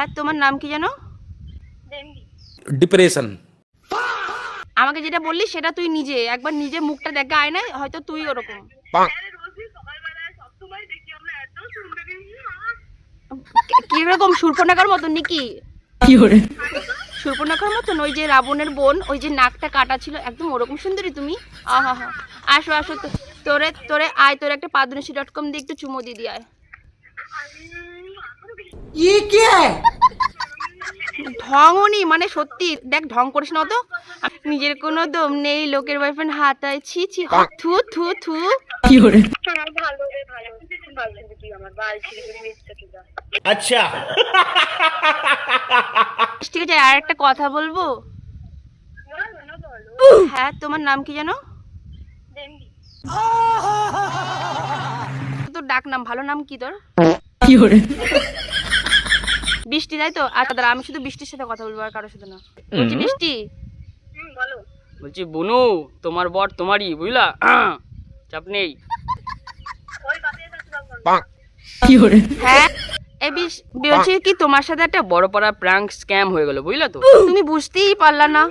হ্যাঁ, তোমার নাম কি জানো? ডিপ্রেশন। আমাকে যেটা বললি সেটা তুই নিজে একবার নিজে মুখটা দেখা আয়নায়, হয়তো তুই ওরকম। কিরকম সুর্পনখার মতন নাকি? সুর্পনখার মতন, ওই যে রাবণের বোন, ওই যে নাকটা কাটা ছিল, একদম ওরকম সুন্দরী তুমি। আহা হা, আসো আসো, তোরে তোরে আয়, তোরে একটা padunisi.com দিয়ে একটু চুমো দিয়ে আয়। ঢংনি মানে সত্যি দেখ, ঢং করিস না তো। নিজের কোনো দম নেই, লোকের বয়ফ্রেন্ড হাতায়, ছি ছি, থু থু থু। আচ্ছা। ঠিক আছে, আর একটা কথা বলবো। হ্যাঁ, তোমার নাম কি জানো? তোর ডাক নাম, ভালো নাম কি তোর? বৃষ্টি, তাই তো? আচ্ছা দাঁড়া, আমি শুধু বৃষ্টির সাথে কথা বলবো, আর কারোর সাথে না। বলছি বৃষ্টি, বলছি বুনু, তোমার বর তোমারই, বুঝলা? চাপ নেই। হ্যাঁ, বলছি কি, তোমার সাথে একটা বড় পাড়া প্র্যাঙ্ক স্ক্যাম হয়ে গেল, বুঝলা তো? তুমি বুঝতেই পারলা না।